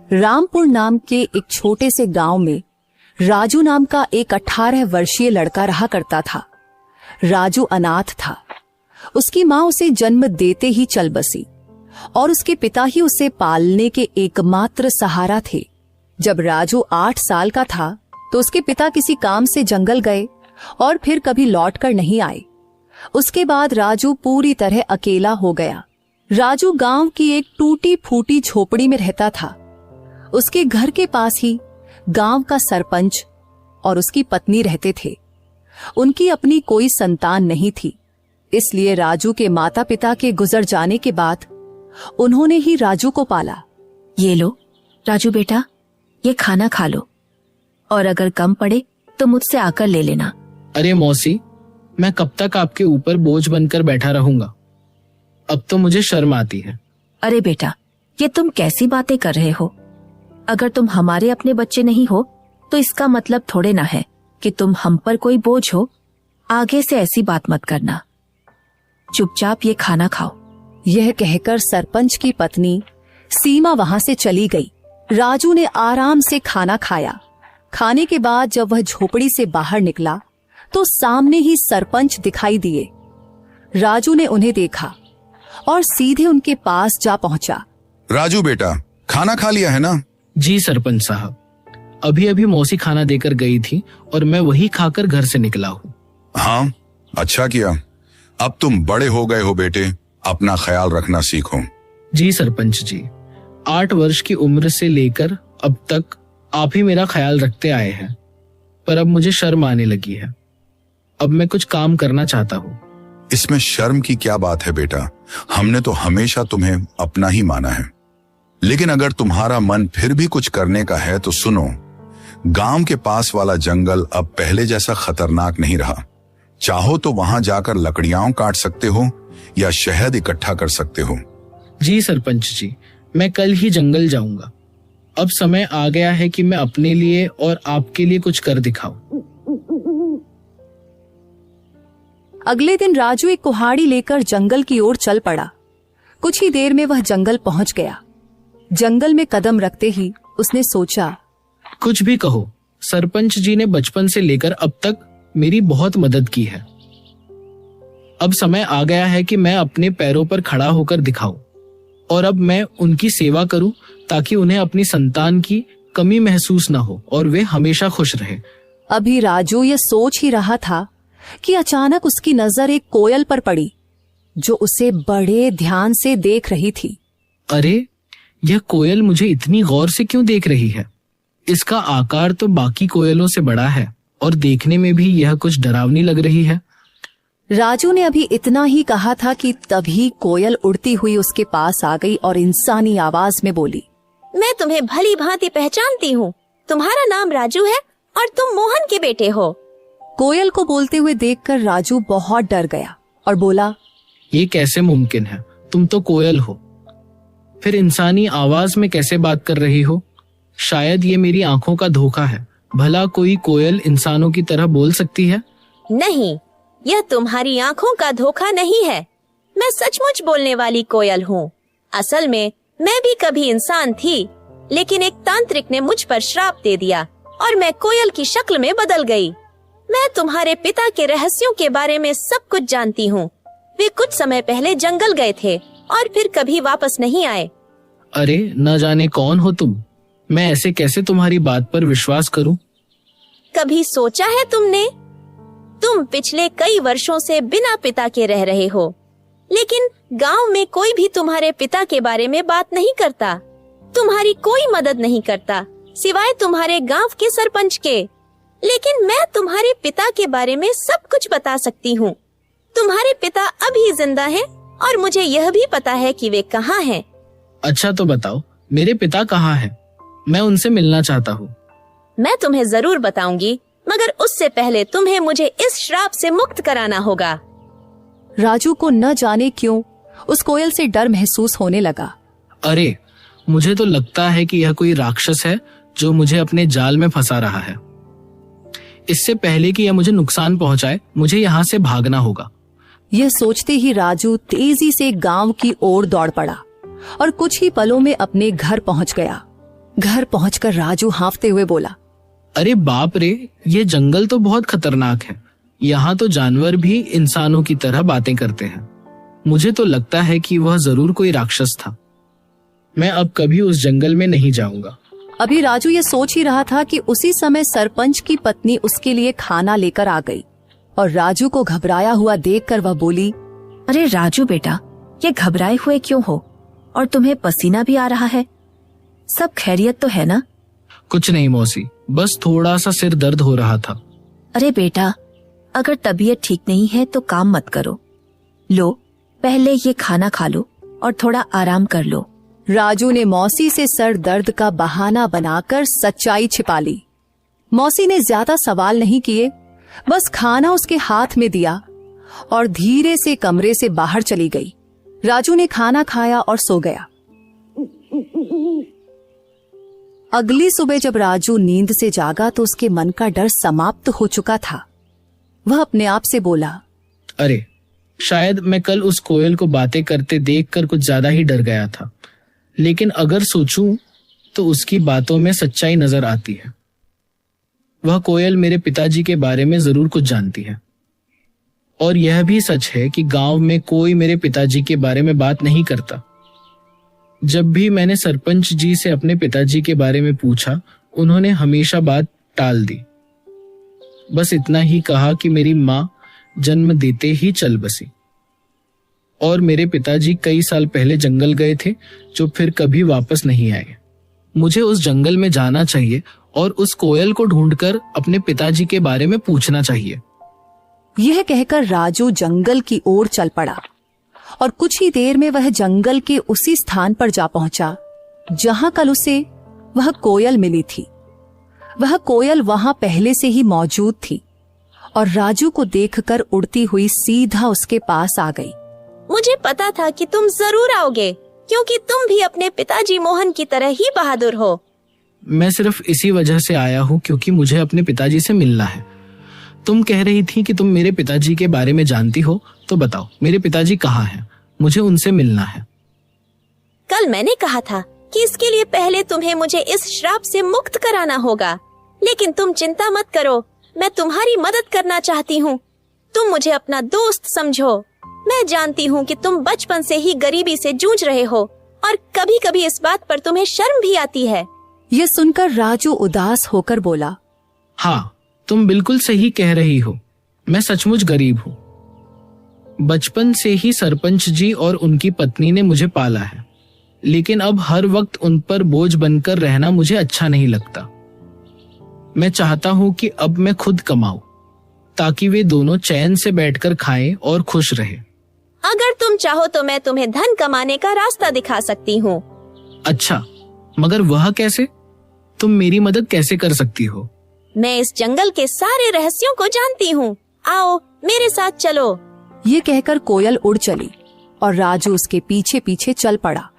रामपुर नाम के एक छोटे से गांव में राजू नाम का एक 18 वर्षीय लड़का रहा करता था। राजू अनाथ था। उसकी माँ उसे जन्म देते ही चल बसी और उसके पिता ही उसे पालने के एकमात्र सहारा थे। जब राजू 8 साल का था तो उसके पिता किसी काम से जंगल गए और फिर कभी लौटकर नहीं आए। उसके बाद राजू पूरी तरह अकेला हो गया। राजू गांव की एक टूटी फूटी झोपड़ी में रहता था। उसके घर के पास ही गांव का सरपंच और उसकी पत्नी रहते थे। उनकी अपनी कोई संतान नहीं थी, इसलिए राजू के माता पिता के गुजर जाने के बाद उन्होंने ही राजू को पाला। ये लो राजू बेटा, ये खाना खा लो और अगर कम पड़े तो मुझसे आकर ले लेना। अरे मौसी, मैं कब तक आपके ऊपर बोझ बनकर बैठा रहूंगा? अब तो मुझे शर्म आती है। अरे बेटा, ये तुम कैसी बातें कर रहे हो? अगर तुम हमारे अपने बच्चे नहीं हो तो इसका मतलब थोड़े ना है कि तुम हम पर कोई बोझ हो। आगे से ऐसी बात मत करना। चुपचाप ये खाना खाओ। यह कहकर सरपंच की पत्नी सीमा वहां से चली गई। राजू ने आराम से खाना खाया। खाने के बाद जब वह झोपड़ी से बाहर निकला तो सामने ही सरपंच दिखाई दिए। राजू ने उन्हें देखा और सीधे उनके पास जा पहुंचा। राजू बेटा, खाना खा लिया है ना? जी सरपंच साहब, अभी अभी मौसी खाना देकर गई थी और मैं वही खाकर घर से निकला हूँ। हाँ, अच्छा किया। अब तुम बड़े हो गए हो बेटे, अपना ख्याल रखना सीखो। जी सरपंच जी, 8 वर्ष की उम्र से लेकर अब तक आप ही मेरा ख्याल रखते आए हैं, पर अब मुझे शर्म आने लगी है। अब मैं कुछ काम करना चाहता हूँ। इसमें शर्म की क्या बात है बेटा? हमने तो हमेशा तुम्हें अपना ही माना है। लेकिन अगर तुम्हारा मन फिर भी कुछ करने का है तो सुनो, गांव के पास वाला जंगल अब पहले जैसा खतरनाक नहीं रहा। चाहो तो वहां जाकर लकड़ियां काट सकते हो या शहद इकट्ठा कर सकते हो। जी सरपंच जी, मैं कल ही जंगल जाऊंगा। अब समय आ गया है कि मैं अपने लिए और आपके लिए कुछ कर दिखाऊं। अगले दिन राजू एक कुल्हाड़ी लेकर जंगल की ओर चल पड़ा। कुछ ही देर में वह जंगल पहुंच गया। जंगल में कदम रखते ही उसने सोचा, कुछ भी कहो, सरपंच जी ने बचपन से लेकर अब तक मेरी बहुत मदद की है। अब समय आ गया है कि मैं अपने पैरों पर खड़ा होकर दिखाऊं और अब मैं उनकी सेवा करूं ताकि उन्हें अपनी संतान की कमी महसूस न हो और वे हमेशा खुश रहे। अभी राजू यह सोच ही रहा था कि अचानक उसकी नजर एक कोयल पर पड़ी जो उसे बड़े ध्यान से देख रही थी। अरे, यह कोयल मुझे इतनी गौर से क्यों देख रही है? इसका आकार तो बाकी कोयलों से बड़ा है और देखने में भी यह कुछ डरावनी लग रही है। राजू ने अभी इतना ही कहा था कि तभी कोयल उड़ती हुई उसके पास आ गई और इंसानी आवाज में बोली, मैं तुम्हें भली भांति पहचानती हूँ। तुम्हारा नाम राजू है और तुम मोहन के बेटे हो। कोयल को बोलते हुए देखकर राजू बहुत डर गया और बोला, ये कैसे मुमकिन है? तुम तो कोयल हो, फिर इंसानी आवाज में कैसे बात कर रही हो? शायद ये मेरी आंखों का धोखा है। भला कोई कोयल इंसानों की तरह बोल सकती है? नहीं, यह तुम्हारी आंखों का धोखा नहीं है। मैं सचमुच बोलने वाली कोयल हूँ। असल में मैं भी कभी इंसान थी, लेकिन एक तांत्रिक ने मुझ पर श्राप दे दिया और मैं कोयल की शक्ल में बदल गई। मैं तुम्हारे पिता के रहस्यों के बारे में सब कुछ जानती हूँ। वे कुछ समय पहले जंगल गए थे और फिर कभी वापस नहीं आए। अरे, न जाने कौन हो तुम। मैं ऐसे कैसे तुम्हारी बात पर विश्वास करूं? कभी सोचा है तुमने? तुम पिछले कई वर्षों से बिना पिता के रह रहे हो, लेकिन गांव में कोई भी तुम्हारे पिता के बारे में बात नहीं करता। तुम्हारी कोई मदद नहीं करता सिवाय तुम्हारे गांव के सरपंच के। लेकिन मैं तुम्हारे पिता के बारे में सब कुछ बता सकती हूँ। तुम्हारे पिता अभी जिंदा हैं और मुझे यह भी पता है कि वे कहाँ हैं। अच्छा, तो बताओ, मेरे पिता कहाँ हैं? मैं उनसे मिलना चाहता हूँ। मैं तुम्हें जरूर बताऊंगी, मगर उससे पहले तुम्हें मुझे इस श्राप से मुक्त कराना होगा। राजू को न जाने क्यों उस कोयल से डर महसूस होने लगा। अरे, मुझे तो लगता है कि यह कोई राक्षस है जो मुझे अपने जाल में फंसा रहा है। इससे पहले कि यह मुझे नुकसान पहुंचाए, मुझे यहाँ से भागना होगा। यह सोचते ही राजू तेजी से गांव की ओर दौड़ पड़ा और कुछ ही पलों में अपने घर पहुंच गया। घर पहुंचकर राजू हांफते हुए बोला, अरे बाप रे, ये जंगल तो बहुत खतरनाक है। यहाँ तो जानवर भी इंसानों की तरह बातें करते हैं। मुझे तो लगता है कि वह जरूर कोई राक्षस था। मैं अब कभी उस जंगल में नहीं जाऊंगा। अभी राजू ये सोच ही रहा था कि उसी समय सरपंच की पत्नी उसके लिए खाना लेकर आ गई और राजू को घबराया हुआ देखकर वह बोली, अरे राजू बेटा, ये घबराए हुए क्यों हो? और तुम्हें पसीना भी आ रहा है। सब खैरियत तो है ना? कुछ नहीं मौसी, बस थोड़ा सा सिर दर्द हो रहा था। अरे बेटा, अगर तबीयत ठीक नहीं है तो काम मत करो। लो, पहले ये खाना खा लो और थोड़ा आराम कर लो। राजू ने मौसी से सर दर्द का बहाना बनाकर सच्चाई छिपा ली। मौसी ने ज्यादा सवाल नहीं किए, बस खाना उसके हाथ में दिया और धीरे से कमरे से बाहर चली गई। राजू ने खाना खाया और सो गया। अगली सुबह जब राजू नींद से जागा तो उसके मन का डर समाप्त हो चुका था। वह अपने आप से बोला, अरे शायद मैं कल उस कोयल को बातें करते देखकर कुछ ज्यादा ही डर गया था, लेकिन अगर सोचूं तो उसकी बातों में सच्चाई नजर आती है। वह कोयल मेरे पिताजी के बारे में जरूर कुछ जानती है और यह भी सच है कि गांव में कोई मेरे पिताजी के बारे में बात नहीं करता। जब भी मैंने सरपंच जी से अपने पिताजी के बारे में पूछा, उन्होंने हमेशा बात टाल दी। बस इतना ही कहा कि मेरी माँ जन्म देते ही चल बसी और मेरे पिताजी कई साल पहले जंगल गए थे, जो फिर कभी वापस नहीं आए। मुझे उस जंगल में जाना चाहिए और उस कोयल को ढूंढकर अपने पिताजी के बारे में पूछना चाहिए। यह कहकर राजू जंगल की ओर चल पड़ा और कुछ ही देर में वह जंगल के उसी स्थान पर जा पहुंचा जहां कल उसे वह कोयल मिली थी। वह कोयल वहां पहले से ही मौजूद थी और राजू को देखकर उड़ती हुई सीधा उसके पास आ गई। मुझे पता था कि तुम जरूर आओगे, क्योंकि तुम भी अपने पिताजी मोहन की तरह ही बहादुर हो। मैं सिर्फ इसी वजह से आया हूँ क्योंकि मुझे अपने पिताजी से मिलना है। तुम कह रही थी कि तुम मेरे पिताजी के बारे में जानती हो, तो बताओ मेरे पिताजी कहाँ हैं? मुझे उनसे मिलना है। कल मैंने कहा था कि इसके लिए पहले तुम्हें मुझे इस श्राप से मुक्त कराना होगा, लेकिन तुम चिंता मत करो, मैं तुम्हारी मदद करना चाहती हूँ। तुम मुझे अपना दोस्त समझो। मैं जानती हूँ कि तुम बचपन से ही गरीबी से जूझ रहे हो और कभी कभी इस बात पर तुम्हें शर्म भी आती है। यह सुनकर राजू उदास होकर बोला, हाँ, तुम बिल्कुल सही कह रही हो। मैं सचमुच गरीब हूँ। बचपन से ही सरपंच जी और उनकी पत्नी ने मुझे पाला है, लेकिन अब हर वक्त उन पर बोझ बनकर रहना मुझे अच्छा नहीं लगता। मैं चाहता हूँ कि अब मैं खुद कमाऊं ताकि वे दोनों चैन से बैठकर खाएं और खुश रहें। अगर तुम चाहो तो मैं तुम्हें धन कमाने का रास्ता दिखा सकती हूँ। अच्छा, मगर वह कैसे? तुम मेरी मदद कैसे कर सकती हो? मैं इस जंगल के सारे रहस्यों को जानती हूँ। आओ मेरे साथ चलो। ये कहकर कोयल उड़ चली और राजू उसके पीछे पीछे चल पड़ा।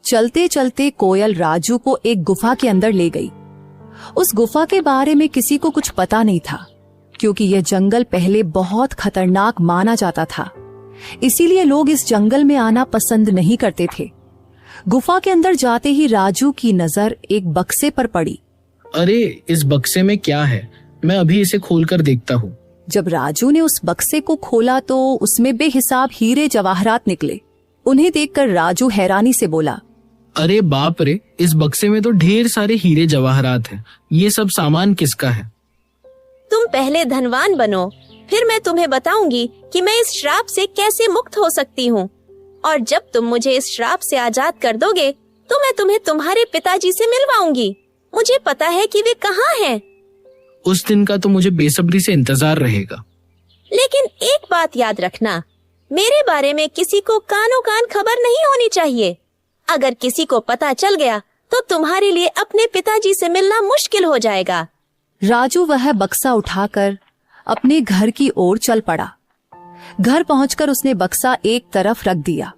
चलते चलते कोयल राजू को एक गुफा के अंदर ले गई। उस गुफा के बारे में किसी को कुछ पता नहीं था, क्योंकि यह जंगल पहले बहुत खतरनाक माना जाता था। इसीलिए लोग इस जंगल में आना पसंद नहीं करते थे। गुफा के अंदर जाते ही राजू की नजर एक बक्से पर पड़ी। अरे, इस बक्से में क्या है? मैं अभी इसे खोलकर देखता हूँ। जब राजू ने उस बक्से को खोला तो उसमें बेहिसाब हीरे जवाहरात निकले। उन्हें देखकर राजू हैरानी से बोला, अरे बाप रे, इस बक्से में तो ढेर सारे हीरे जवाहरात हैं। ये सब सामान किसका है? तुम पहले धनवान बनो, फिर मैं तुम्हें बताऊंगी कि मैं इस श्राप से कैसे मुक्त हो सकती हूँ। और जब तुम मुझे इस श्राप से आजाद कर दोगे तो मैं तुम्हें तुम्हारे पिताजी से मिलवाऊंगी। मुझे पता है कि वे कहाँ हैं। उस दिन का तो मुझे बेसब्री से इंतजार रहेगा। लेकिन एक बात याद रखना, मेरे बारे में किसी को कानो कान खबर नहीं होनी चाहिए। अगर किसी को पता चल गया तो तुम्हारे लिए अपने पिताजी से मिलना मुश्किल हो जाएगा। राजू वह बक्सा उठाकर अपने घर की ओर चल पड़ा। घर पहुंचकर उसने बक्सा एक तरफ रख दिया।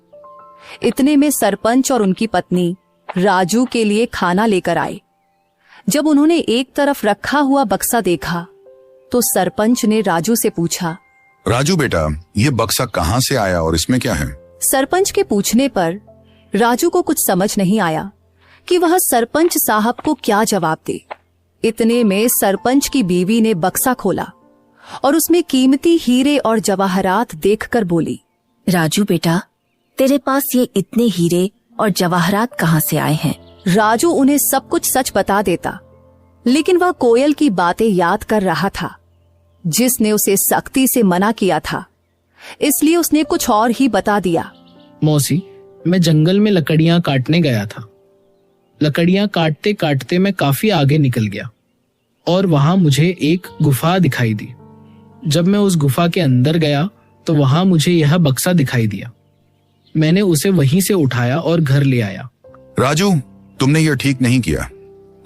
इतने में सरपंच और उनकी पत्नी राजू के लिए खाना लेकर आए। जब उन्होंने एक तरफ रखा हुआ बक्सा देखा तो सरपंच ने राजू से पूछा, राजू बेटा, ये बक्सा कहाँ से आया और इसमें क्या है? सरपंच के पूछने पर राजू को कुछ समझ नहीं आया, कि वह सरपंच साहब को क्या जवाब दे। इतने में सरपंच की बीवी ने बक्सा खोला और उसमें कीमती हीरे और जवाहरात देखकर बोली, राजू बेटा, तेरे पास ये इतने हीरे और जवाहरात कहाँ से आए हैं? राजू उन्हें सब कुछ सच बता देता, लेकिन वह कोयल की बातें याद कर रहा था जिसने उसे सख्ती से मना किया था, इसलिए उसने कुछ और ही बता दिया। मौसी, मैं जंगल में लकड़ियां काटने गया था। लकड़ियां काटते काटते मैं काफी आगे निकल गया और वहां मुझे एक गुफा दिखाई दी। जब मैं उस गुफा के अंदर गया तो वहां मुझे यह बक्सा दिखाई दिया। मैंने उसे वहीं से उठाया और घर ले आया। राजू, तुमने ये ठीक नहीं किया।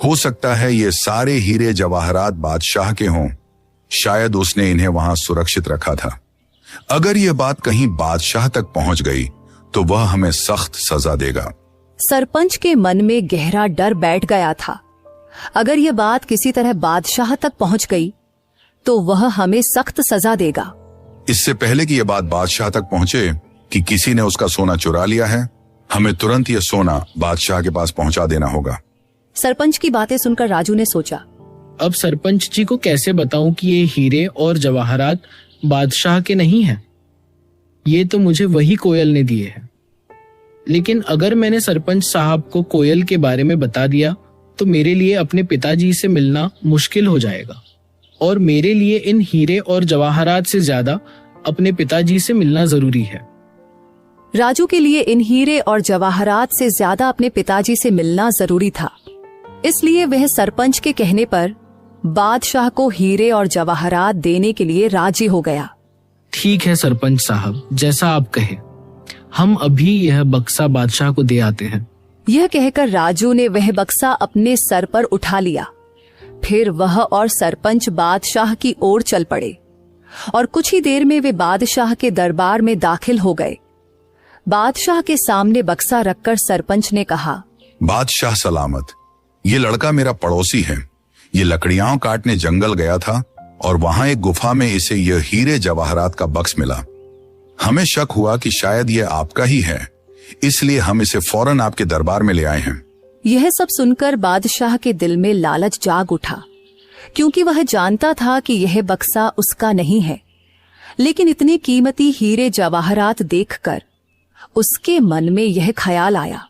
हो सकता है ये सारे हीरे जवाहरात बादशाह के हों। शायद उसने इन्हें वहां सुरक्षित रखा था। अगर यह बात कहीं बादशाह तक पहुंच गई तो वह हमें सख्त सजा देगा। सरपंच के मन में गहरा डर बैठ गया था। अगर यह बात किसी तरह बादशाह तक पहुंच गई तो वह हमें सख्त सजा देगा। इससे पहले कि यह बात बादशाह तक पहुंचे कि किसी ने उसका सोना चुरा लिया है, हमें तुरंत यह सोना बादशाह के पास पहुंचा देना होगा। सरपंच की बातें सुनकर राजू ने सोचा, अब सरपंच जी को कैसे बताऊं कि ये हीरे और जवाहरात बादशाह के नहीं हैं? ये तो मुझे वही कोयल ने दिए हैं। लेकिन अगर मैंने सरपंच साहब को कोयल के बारे में बता दिया तो मेरे लिए अपने पिताजी से मिलना मुश्किल हो जाएगा और मेरे लिए इन हीरे और जवाहरात से ज्यादा अपने पिताजी से मिलना जरूरी है। राजू के लिए इन हीरे और जवाहरात से ज्यादा अपने पिताजी से मिलना जरूरी था, इसलिए वह सरपंच के कहने पर बादशाह को हीरे और जवाहरात देने के लिए राजी हो गया। ठीक है सरपंच साहब, जैसा आप कहे, हम अभी यह बक्सा बादशाह को दे आते हैं। यह कहकर राजू ने वह बक्सा अपने सर पर उठा लिया। फिर वह और सरपंच बादशाह की ओर चल पड़े और कुछ ही देर में वे बादशाह के दरबार में दाखिल हो गए। बादशाह के सामने बक्सा रखकर सरपंच ने कहा, बादशाह सलामत, ये लड़का मेरा पड़ोसी है। ये लकड़ियां काटने जंगल गया था और वहां एक गुफा में इसे यह हीरे जवाहरात का बक्स मिला। हमें शक हुआ कि शायद यह आपका ही है, इसलिए हम इसे फौरन आपके दरबार में ले आए हैं। यह सब सुनकर बादशाह के दिल में लालच जाग उठा, क्योंकि वह जानता था कि यह बक्सा उसका नहीं है। लेकिन इतने कीमती हीरे जवाहरात देखकर उसके मन में यह ख्याल आया,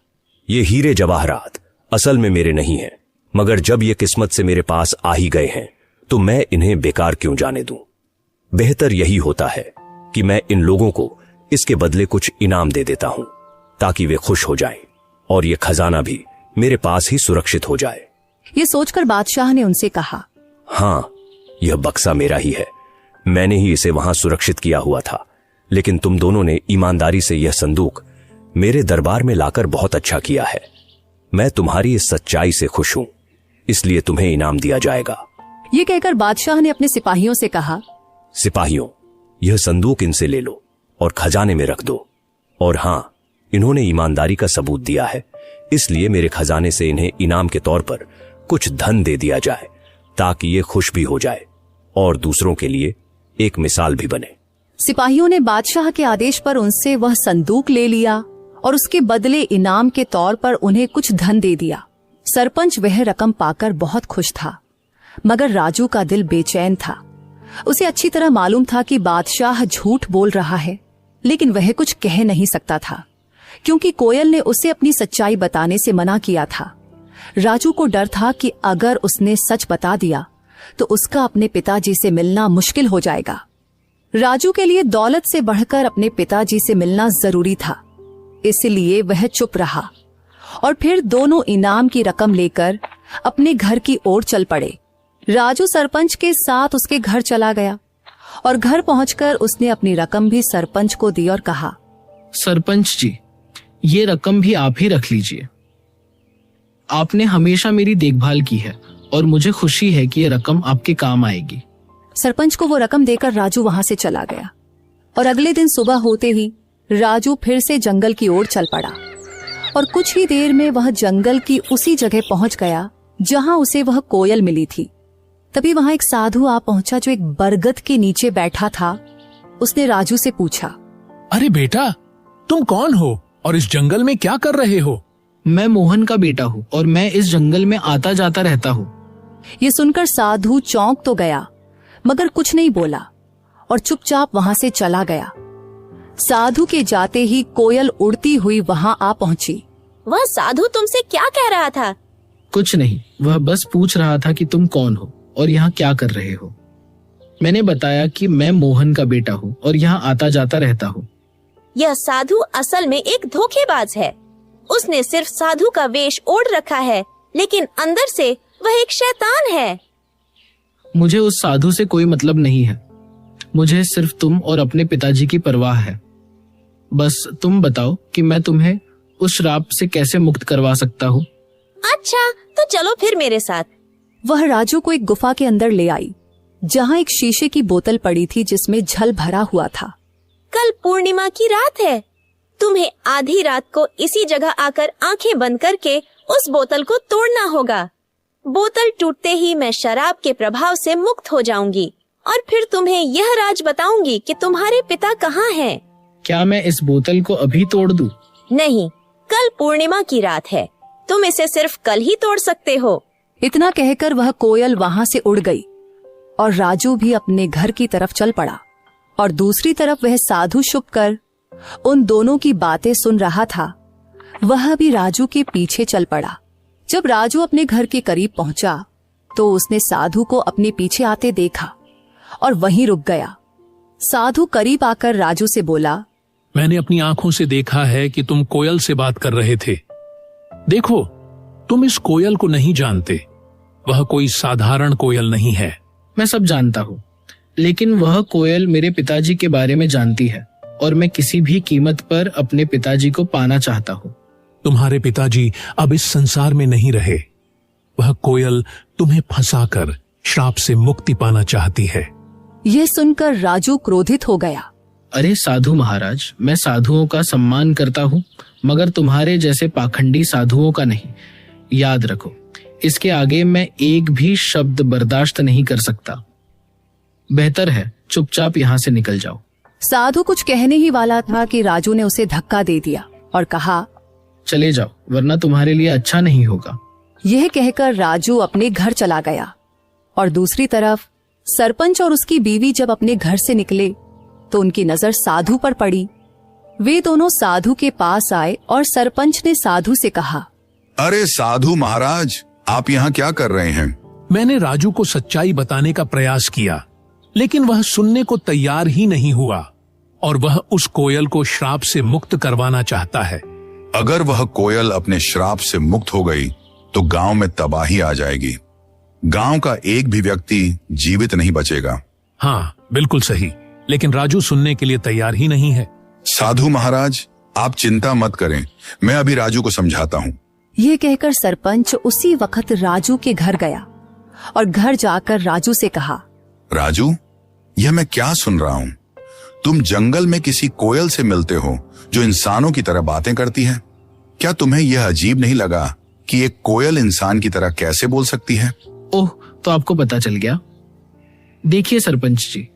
ये हीरे जवाहरात असल में मेरे नहीं हैं, मगर जब ये किस्मत से मेरे पास आ ही गए हैं तो मैं इन्हें बेकार क्यों जाने दूं। बेहतर यही होता है कि मैं इन लोगों को इसके बदले कुछ इनाम दे देता हूं ताकि वे खुश हो जाएं और ये खजाना भी मेरे पास ही सुरक्षित हो जाए। ये सोचकर बादशाह ने उनसे कहा, हाँ, यह बक्सा मेरा ही है। मैंने ही इसे वहां सुरक्षित किया हुआ था, लेकिन तुम दोनों ने ईमानदारी से यह संदूक मेरे दरबार में लाकर बहुत अच्छा किया है। मैं तुम्हारी इस सच्चाई से खुश हूं, इसलिए तुम्हें इनाम दिया जाएगा। ये कहकर बादशाह ने अपने सिपाहियों से कहा, सिपाहियों, यह संदूक इनसे ले लो और खजाने में रख दो। और हाँ, इन्होंने ईमानदारी का सबूत दिया है, इसलिए मेरे खजाने से इन्हें इनाम के तौर पर कुछ धन दे दिया जाए ताकि ये खुश भी हो जाए और दूसरों के लिए एक मिसाल भी बने। सिपाहियों ने बादशाह के आदेश पर उनसे वह संदूक ले लिया और उसके बदले इनाम के तौर पर उन्हें कुछ धन दे दिया। सरपंच वह रकम पाकर बहुत खुश था, मगर राजू का दिल बेचैन था। उसे अच्छी तरह मालूम था कि बादशाह झूठ बोल रहा है, लेकिन वह कुछ कह नहीं सकता था क्योंकि कोयल ने उसे अपनी सच्चाई बताने से मना किया था। राजू को डर था कि अगर उसने सच बता दिया तो उसका अपने पिताजी से मिलना मुश्किल हो जाएगा। राजू के लिए दौलत से बढ़कर अपने पिताजी से मिलना जरूरी था, इसलिए वह चुप रहा और फिर दोनों इनाम की रकम लेकर अपने घर की ओर चल पड़े। राजू सरपंच के साथ उसके घर चला गया और घर पहुंचकर उसने अपनी रकम भी सरपंच को दी और कहा, सरपंच जी, ये रकम भी आप ही रख लीजिए। आपने हमेशा मेरी देखभाल की है और मुझे खुशी है कि ये रकम आपके काम आएगी। सरपंच को वो रकम देकर राजू वहां से चला गया और अगले दिन सुबह होते ही राजू फिर से जंगल की ओर चल पड़ा और कुछ ही देर में वह जंगल की उसी जगह पहुंच गया जहां उसे वह कोयल मिली थी। तभी वहां एक साधु आ पहुंचा जो एक बरगद के नीचे बैठा था। उसने राजू से पूछा, अरे बेटा, तुम कौन हो और इस जंगल में क्या कर रहे हो? मैं मोहन का बेटा हूँ और मैं इस जंगल में आता जाता रहता हूँ। ये सुनकर साधु चौंक तो गया मगर कुछ नहीं बोला और चुपचाप वहां से चला गया। साधु के जाते ही कोयल उड़ती हुई वहां आ पहुंची। वह साधु तुमसे क्या कह रहा था? कुछ नहीं, वह बस पूछ रहा था कि तुम कौन हो और यहाँ क्या कर रहे हो। मैंने बताया कि मैं मोहन का बेटा हूँ और यहाँ आता जाता रहता हूँ। यह साधु असल में एक धोखेबाज है। उसने सिर्फ साधु का वेश ओढ़ रखा है, लेकिन अंदर से वह एक शैतान है। मुझे उस साधु से कोई मतलब नहीं है। मुझे सिर्फ तुम और अपने पिताजी की परवाह है। बस तुम बताओ कि मैं तुम्हें उस श्राप से कैसे मुक्त करवा सकता हूँ। अच्छा, तो चलो फिर मेरे साथ। वह राजू को एक गुफा के अंदर ले आई जहां एक शीशे की बोतल पड़ी थी जिसमें जल भरा हुआ था। कल पूर्णिमा की रात है। तुम्हें आधी रात को इसी जगह आकर आंखें बंद करके उस बोतल को तोड़ना होगा। बोतल टूटते ही मैं शराब के प्रभाव से मुक्त हो जाऊंगी और फिर तुम्हें यह राज बताऊंगी कि तुम्हारे पिता कहाँ हैं। क्या मैं इस बोतल को अभी तोड़ दूं? नहीं, कल पूर्णिमा की रात है। तुम इसे सिर्फ कल ही तोड़ सकते हो। इतना कहकर वह कोयल वहां से उड़ गई और राजू भी अपने घर की तरफ चल पड़ा और दूसरी तरफ वह साधु छुपकर उन दोनों की बातें सुन रहा था। वह भी राजू के पीछे चल पड़ा। जब राजू अपने घर के करीब पहुंचा तो उसने साधु को अपने पीछे आते देखा और वहीं रुक गया। साधु करीब आकर राजू से बोला, मैंने अपनी आंखों से देखा है कि तुम कोयल से बात कर रहे थे। देखो, तुम इस कोयल को नहीं जानते। वह कोई साधारण कोयल नहीं है। मैं सब जानता हूँ, लेकिन वह कोयल मेरे पिताजी के बारे में जानती है और मैं किसी भी कीमत पर अपने पिताजी को पाना चाहता हूँ। तुम्हारे पिताजी अब इस संसार में नहीं रहे। वह कोयल तुम्हें फंसाकर श्राप से मुक्ति पाना चाहती है। यह सुनकर राजू क्रोधित हो गया। अरे साधु महाराज, मैं साधुओं का सम्मान करता हूँ मगर तुम्हारे जैसे पाखंडी साधुओं का नहीं। याद रखो, इसके आगे मैं एक भी शब्द बर्दाश्त नहीं कर सकता। बेहतर है चुपचाप यहाँ से निकल जाओ। साधु कुछ कहने ही वाला था कि राजू ने उसे धक्का दे दिया और कहा, चले जाओ वरना तुम्हारे लिए अच्छा नहीं होगा। यह कहकर राजू अपने घर चला गया और दूसरी तरफ सरपंच और उसकी बीवी जब अपने घर से निकले तो उनकी नजर साधु पर पड़ी। वे दोनों साधु के पास आए और सरपंच ने साधु से कहा, अरे साधु महाराज, आप यहाँ क्या कर रहे हैं? मैंने राजू को सच्चाई बताने का प्रयास किया, लेकिन वह सुनने को तैयार ही नहीं हुआ और वह उस कोयल को श्राप से मुक्त करवाना चाहता है। अगर वह कोयल अपने श्राप से मुक्त हो गई तो गांव में तबाही आ जाएगी। गांव का एक भी व्यक्ति जीवित नहीं बचेगा। हाँ, बिल्कुल सही, लेकिन राजू सुनने के लिए तैयार ही नहीं है। साधु महाराज, आप चिंता मत करें, मैं अभी राजू को समझाता हूँ। यह कहकर सरपंच उसी वक्त राजू के घर गया और घर जाकर राजू से कहा, राजू, यह मैं क्या सुन रहा हूँ? तुम जंगल में किसी कोयल से मिलते हो जो इंसानों की तरह बातें करती है। क्या तुम्हें यह अजीब नहीं लगा कि एक कोयल इंसान की तरह कैसे बोल सकती है? ओह, तो आपको पता चल गया। देखिए सरपंच जी,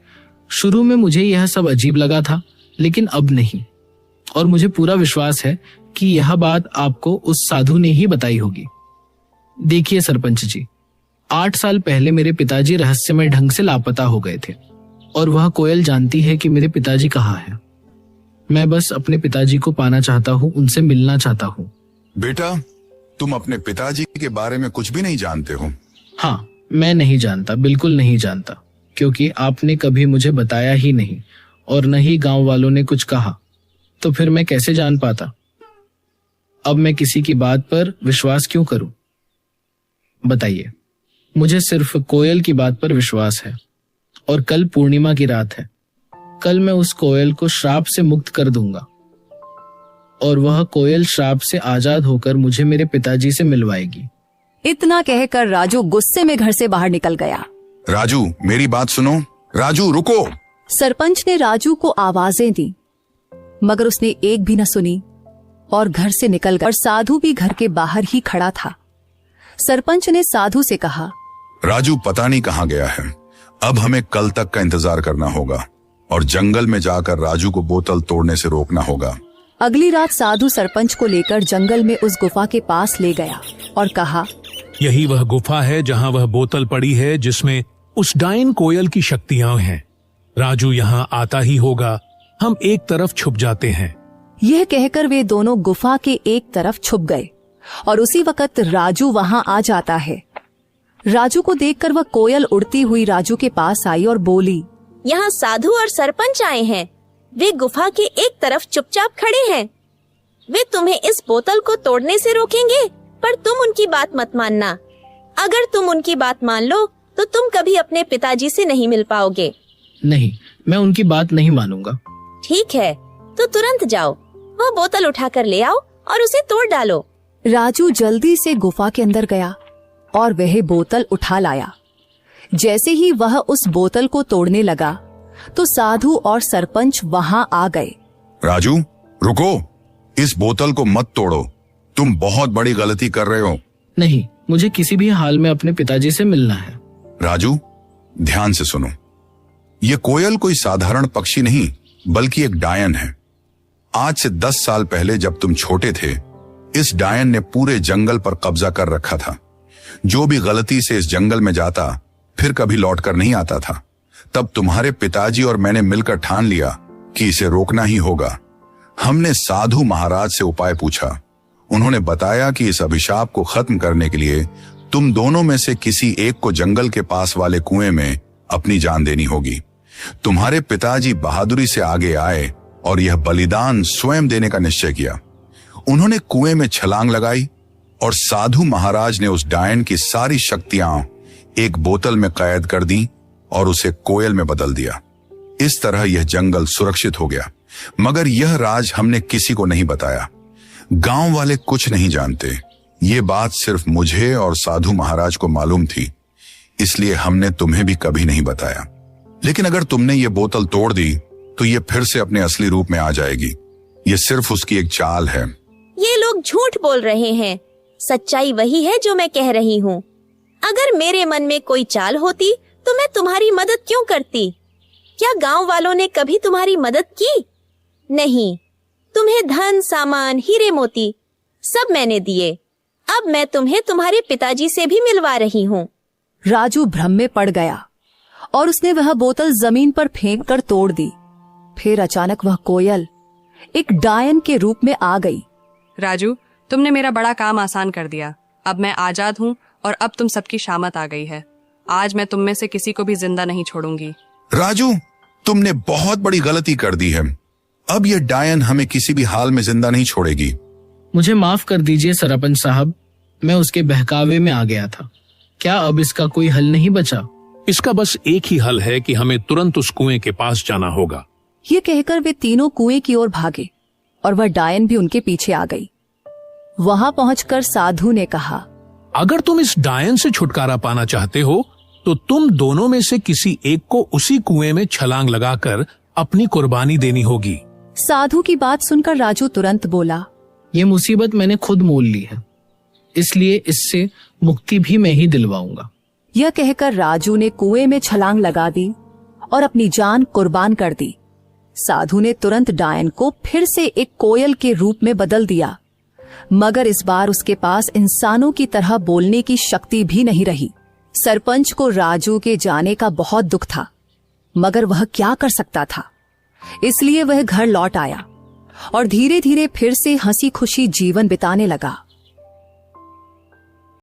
शुरू में मुझे यह सब अजीब लगा था, लेकिन अब नहीं। और मुझे पूरा विश्वास है कि यह बात आपको उस साधु ने ही बताई होगी। देखिए सरपंच जी, 8 साल पहले मेरे पिताजी रहस्यमय ढंग से लापता हो गए थे और वह कोयल जानती है कि मेरे पिताजी कहाँ हैं। मैं बस अपने पिताजी को पाना चाहता हूँ, उनसे मिलना चाहता हूँ। बेटा, तुम अपने पिताजी के बारे में कुछ भी नहीं जानते हो? हाँ, मैं नहीं जानता, बिल्कुल नहीं जानता, क्योंकि आपने कभी मुझे बताया ही नहीं और न ही गांव वालों ने कुछ कहा, तो फिर मैं कैसे जान पाता? अब मैं किसी की बात पर विश्वास क्यों करूं? बताइए। मुझे सिर्फ कोयल की बात पर विश्वास है और कल पूर्णिमा की रात है। कल मैं उस कोयल को श्राप से मुक्त कर दूंगा और वह कोयल श्राप से आजाद होकर मुझे मेरे पिताजी से मिलवाएगी। इतना कहकर राजू गुस्से में घर से बाहर निकल गया। राजू, मेरी बात सुनो। राजू, रुको। सरपंच ने राजू को आवाजें दी मगर उसने एक भी न सुनी और घर से निकल गया और साधु भी घर के बाहर ही खड़ा था। सरपंच ने साधु से कहा, राजू पता नहीं कहाँ गया है। अब हमें कल तक का इंतजार करना होगा और जंगल में जाकर राजू को बोतल तोड़ने से रोकना होगा। अगली रात साधु सरपंच को लेकर जंगल में उस गुफा के पास ले गया और कहा, यही वह गुफा है जहाँ वह बोतल पड़ी है जिसमें उस डायन कोयल की शक्तियां हैं। राजू यहाँ आता ही होगा, हम एक तरफ छुप जाते हैं। यह कहकर वे दोनों गुफा के एक तरफ छुप गए और उसी वक्त राजू वहां आ जाता है। राजू को देखकर वह कोयल उड़ती हुई राजू के पास आई और बोली, यहाँ साधु और सरपंच आए हैं। वे गुफा के एक तरफ चुपचाप खड़े हैं। वे तुम्हें इस बोतल को तोड़ने से रोकेंगे, पर तुम उनकी बात मत मानना। अगर तुम उनकी बात मान लो तो तुम कभी अपने पिताजी से नहीं मिल पाओगे। नहीं, मैं उनकी बात नहीं मानूंगा। ठीक है, तो तुरंत जाओ, वो बोतल उठाकर ले आओ और उसे तोड़ डालो। राजू जल्दी से गुफा के अंदर गया और वह बोतल उठा लाया। जैसे ही वह उस बोतल को तोड़ने लगा तो साधु और सरपंच वहां आ गए। राजू रुको, इस बोतल को मत तोड़ो, तुम बहुत बड़ी गलती कर रहे हो। नहीं, मुझे किसी भी हाल में अपने पिताजी से मिलना है। राजू ध्यान से सुनो, ये कोयल कोई साधारण पक्षी नहीं बल्कि एक डायन है। आज से 10 साल पहले जब तुम छोटे थे, इस डायन ने पूरे जंगल पर कब्जा कर रखा था। जो भी गलती से इस जंगल में जाता फिर कभी लौट कर नहीं आता था। तब तुम्हारे पिताजी और मैंने मिलकर ठान लिया कि इसे रोकना ही होगा। हमने साधु महाराज से उपाय पूछा। उन्होंने बताया कि इस अभिशाप को खत्म करने के लिए तुम दोनों में से किसी एक को जंगल के पास वाले कुएं में अपनी जान देनी होगी। तुम्हारे पिताजी बहादुरी से आगे आए और यह बलिदान स्वयं देने का निश्चय किया। उन्होंने कुएं में छलांग लगाई और साधु महाराज ने उस डायन की सारी शक्तियां एक बोतल में कैद कर दी और उसे कोयल में बदल दिया। इस तरह यह जंगल सुरक्षित हो गया। मगर यह राज हमने किसी को नहीं बताया। गांव वाले कुछ नहीं जानते। ये बात सिर्फ मुझे और साधु महाराज को मालूम थी, इसलिए हमने तुम्हें भी कभी नहीं बताया। लेकिन अगर तुमने ये बोतल तोड़ दी तो ये फिर से अपने असली रूप में आ जाएगी। ये सिर्फ उसकी एक चाल है। ये लोग झूठ बोल रहे हैं। सच्चाई वही है जो मैं कह रही हूँ। अगर मेरे मन में कोई चाल होती तो मैं तुम्हारी मदद क्यों करती? क्या गांव वालों ने कभी तुम्हारी मदद की? नहीं। तुम्हें धन, सामान, हीरे मोती सब मैंने दिए। अब मैं तुम्हें तुम्हारे पिताजी से भी मिलवा रही हूँ। राजू भ्रम में पड़ गया और उसने वह बोतल जमीन पर फेंक कर तोड़ दी। फिर अचानक वह कोयल एक डायन के रूप में आ गई। राजू, तुमने मेरा बड़ा काम आसान कर दिया। अब मैं आजाद हूँ और अब तुम सबकी शामत आ गई है। आज मैं तुम में से किसी को भी जिंदा नहीं छोड़ूंगी। राजू, तुमने बहुत बड़ी गलती कर दी है। अब यह डायन हमें किसी भी हाल में जिंदा नहीं छोड़ेगी। मुझे माफ कर दीजिए सरपंच साहब, मैं उसके बहकावे में आ गया था। क्या अब इसका कोई हल नहीं बचा? इसका बस एक ही हल है कि हमें तुरंत उस कुएं के पास जाना होगा। ये कहकर वे तीनों कुएं की ओर भागे और वह डायन भी उनके पीछे आ गई। वहां पहुंचकर साधु ने कहा, अगर तुम इस डायन से छुटकारा पाना चाहते हो तो तुम दोनों में से किसी एक को उसी कुएं में छलांग लगाकर अपनी कुर्बानी देनी होगी। साधु की बात सुनकर राजू तुरंत बोला, ये मुसीबत मैंने खुद मोल ली है, इसलिए इससे मुक्ति भी मैं ही दिलवाऊंगा। यह कहकर राजू ने कुएं में छलांग लगा दी और अपनी जान कुर्बान कर दी। साधु ने तुरंत डायन को फिर से एक कोयल के रूप में बदल दिया, मगर इस बार उसके पास इंसानों की तरह बोलने की शक्ति भी नहीं रही। सरपंच को राजू के जाने का बहुत दुख था, मगर वह क्या कर सकता था। इसलिए वह घर लौट आया और धीरे धीरे फिर से हंसी खुशी जीवन बिताने लगा।